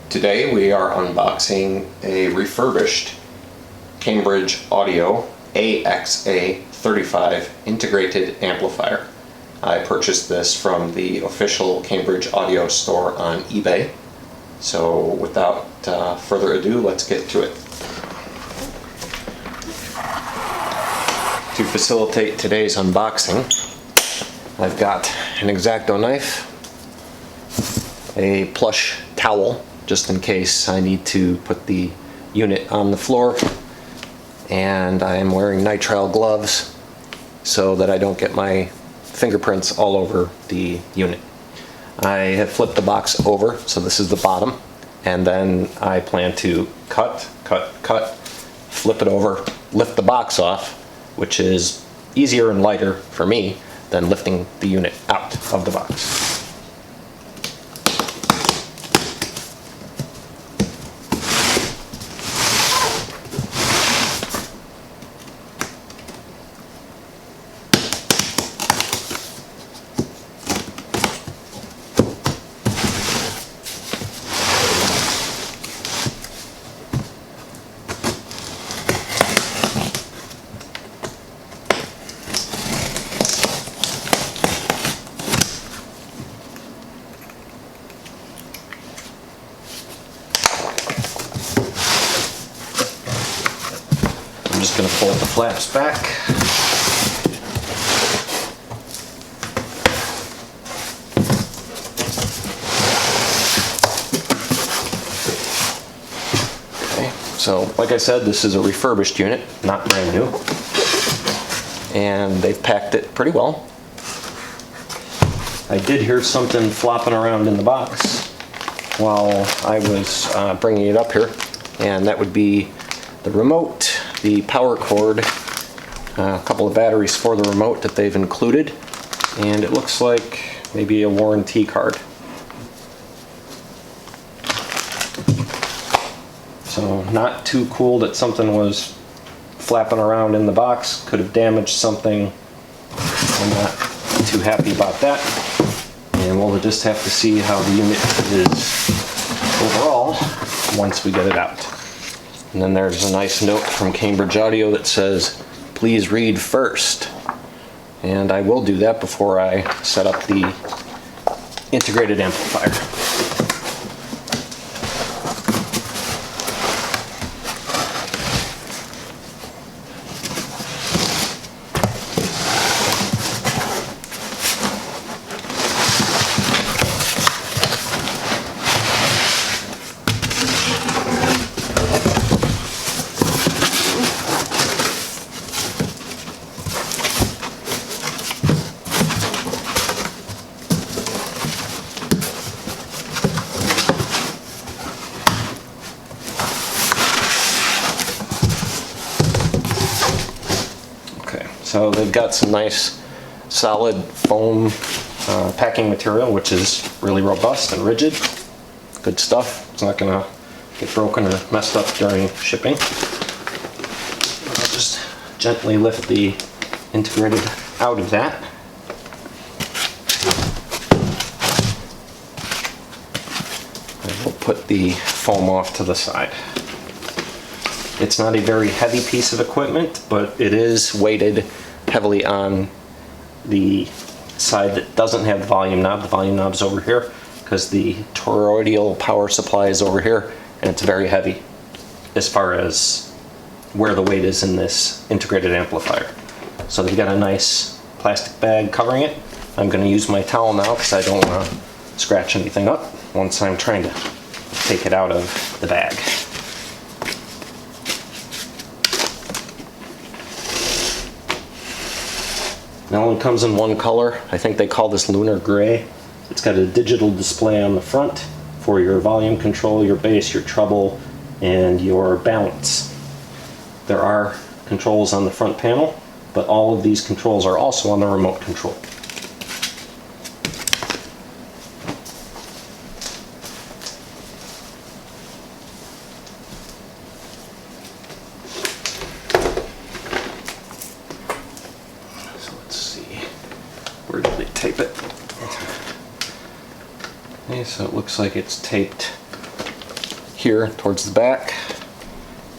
Today we are unboxing a refurbished Cambridge Audio AXA35 integrated amplifier. I purchased this from the official Cambridge Audio store on eBay. So without further ado, let's get to it. To facilitate today's unboxing, I've got an X-Acto knife, a plush towel, just in case I need to put the unit on the floor, and I am wearing nitrile gloves so that I don't get my fingerprints all over the unit. I have flipped the box over, so this is the bottom, and then I plan to cut, flip it over, lift the box off, which is easier and lighter for me than lifting the unit out of the box. I'm just going to pull the flaps back. Okay, so like I said, this is a refurbished unit, not brand new. And they've packed it pretty well. I did hear something flopping around in the box while I was bringing it up here, and that would be the remote, the power cord, a couple of batteries for the remote that they've included, and it looks like maybe a warranty card. So not too cool that something was flapping around in the box, could have damaged something. I'm not too happy about that, and we'll just have to see how the unit is overall once we get it out. And then there's a nice note from Cambridge Audio that says, please read first. And I will do that before I set up the integrated amplifier. So they've got some nice solid foam packing material, which is really robust and rigid. Good stuff. It's not going to get broken or messed up during shipping. I'll just gently lift the integrated out of that. And we'll put the foam off to the side. It's not a very heavy piece of equipment, but it is weighted heavily on the side that doesn't have the volume knob. The volume knob's over here because the toroidal power supply is over here, and it's very heavy as far as where the weight is in this integrated amplifier. So they've got a nice plastic bag covering it. I'm going to use my towel now because I don't want to scratch anything up once I'm trying to take it out of the bag. It only comes in one color. I think they call this lunar gray. It's got a digital display on the front for your volume control, your bass, your treble, and your balance. There are controls on the front panel, but all of these controls are also on the remote control. Where did they tape it? Okay, so it looks like it's taped here towards the back,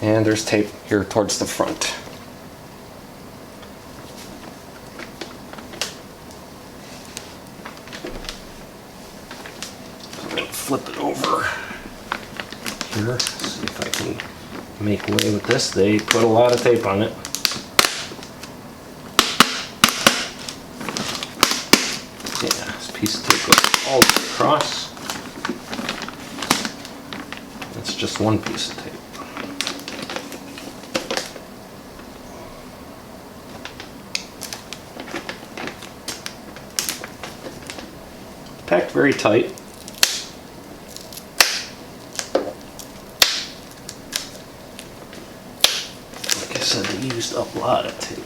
and there's tape here towards the front. I'm going to flip it over here, see if I can make way with this. They put a lot of tape on it. Yeah, this piece of tape goes all the way across. It's just one piece of tape. Packed very tight. Like I said, they used a lot of tape.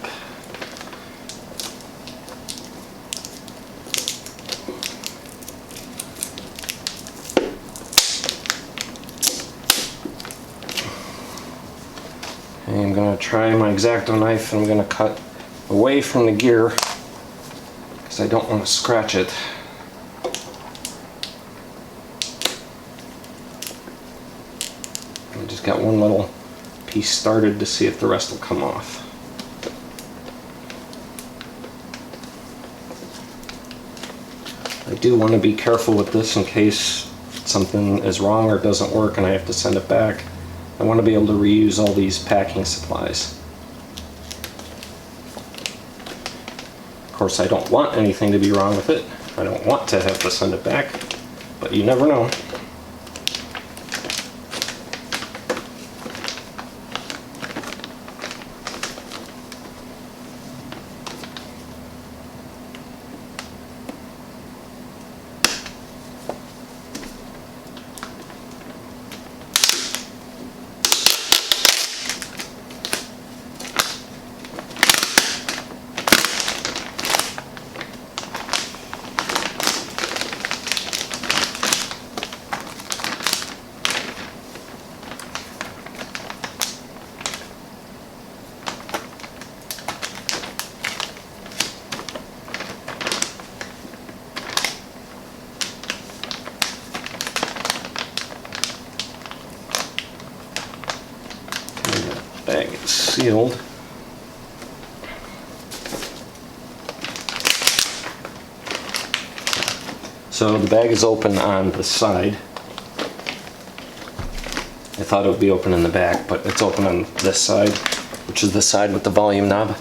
I'm going to try my X-Acto knife and I'm going to cut away from the gear because I don't want to scratch it. I just got one little piece started to see if the rest will come off. I do want to be careful with this in case something is wrong or doesn't work and I have to send it back. I want to be able to reuse all these packing supplies. Of course, I don't want anything to be wrong with it. I don't want to have to send it back, but you never know. Bag is sealed. So the bag is open on the side. I thought it would be open in the back, but it's open on this side, which is the side with the volume knob.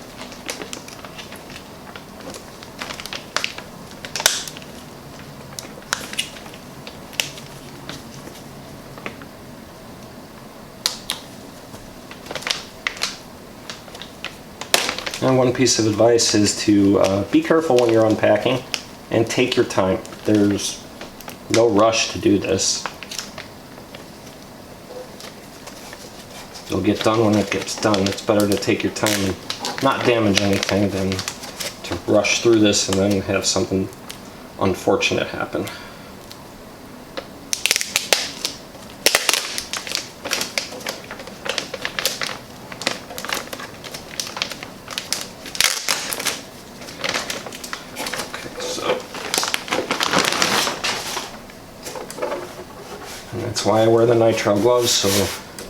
And one piece of advice is to be careful when you're unpacking and take your time. There's no rush to do this. You'll get done when it gets done. It's better to take your time and not damage anything than to rush through this and then have something unfortunate happen. That's why I wear the nitrile gloves, so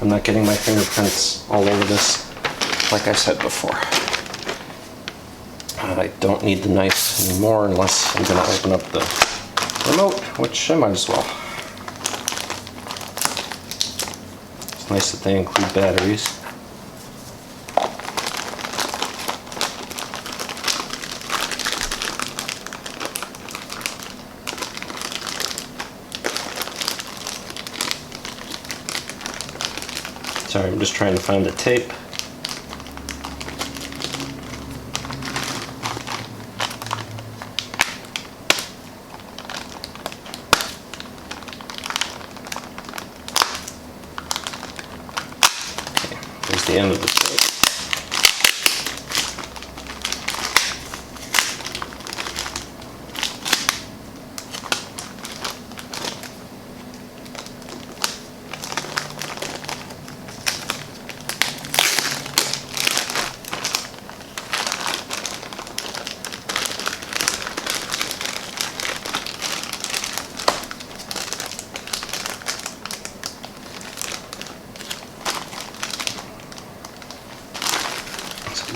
I'm not getting my fingerprints all over this, like I said before. I don't need the knife anymore unless I'm going to open up the remote, which I might as well. It's nice that they include batteries. Sorry, I'm just trying to find the tape. Okay, there's the end of the tape.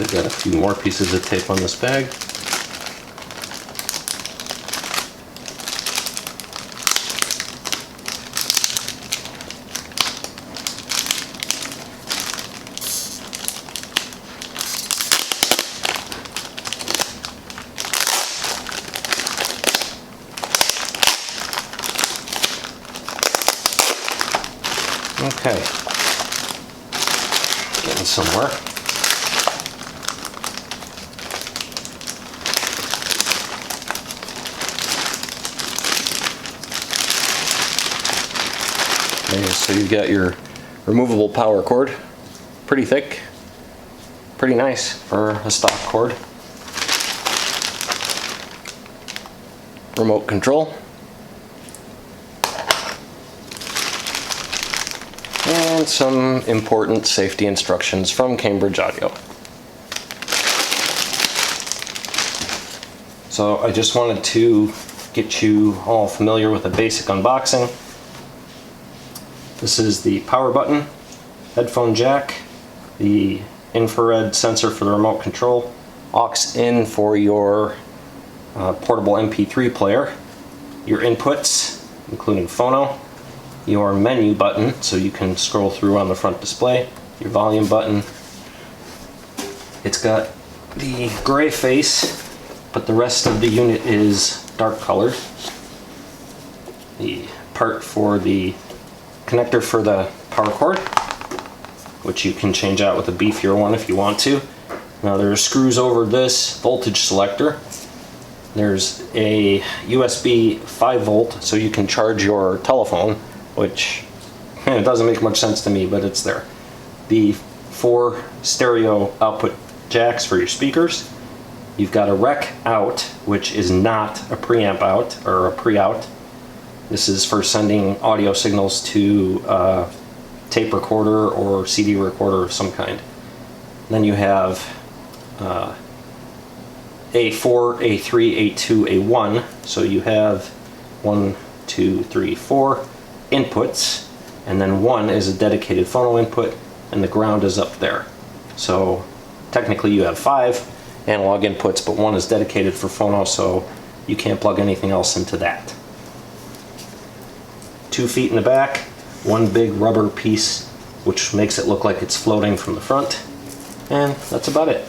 We've got a few more pieces of tape on this bag. Okay, getting somewhere. Okay, so you've got your removable power cord, pretty thick, pretty nice for a stock cord. Remote control. And some important safety instructions from Cambridge Audio. So I just wanted to get you all familiar with a basic unboxing. This is the power button, headphone jack, the infrared sensor for the remote control, aux in for your portable MP3 player, your inputs, including phono, your menu button, so you can scroll through on the front display, your volume button. It's got the gray face, but the rest of the unit is dark colored. The part for the connector for the power cord, which you can change out with a beefier one if you want to. Now there are screws over this voltage selector. There's a USB 5 volt, so you can charge your telephone, which it doesn't make much sense to me, but it's there. The 4 stereo output jacks for your speakers. You've got a rec out, which is not a preamp out or a pre-out. This is for sending audio signals to a tape recorder or CD recorder of some kind. Then you have A4, A3, A2, A1. So you have 1, 2, 3, 4 inputs, and then 1 is a dedicated phono input, and the ground is up there. So technically you have 5 analog inputs, but 1 is dedicated for phono, so you can't plug anything else into that. 2 feet in the back, 1 big rubber piece which makes it look like it's floating from the front, and that's about it.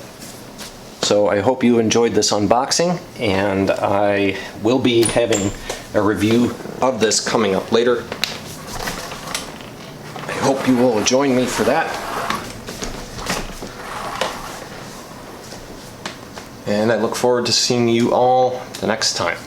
So I hope you enjoyed this unboxing, and I will be having a review of this coming up later. I hope you will join me for that. And I look forward to seeing you all the next time.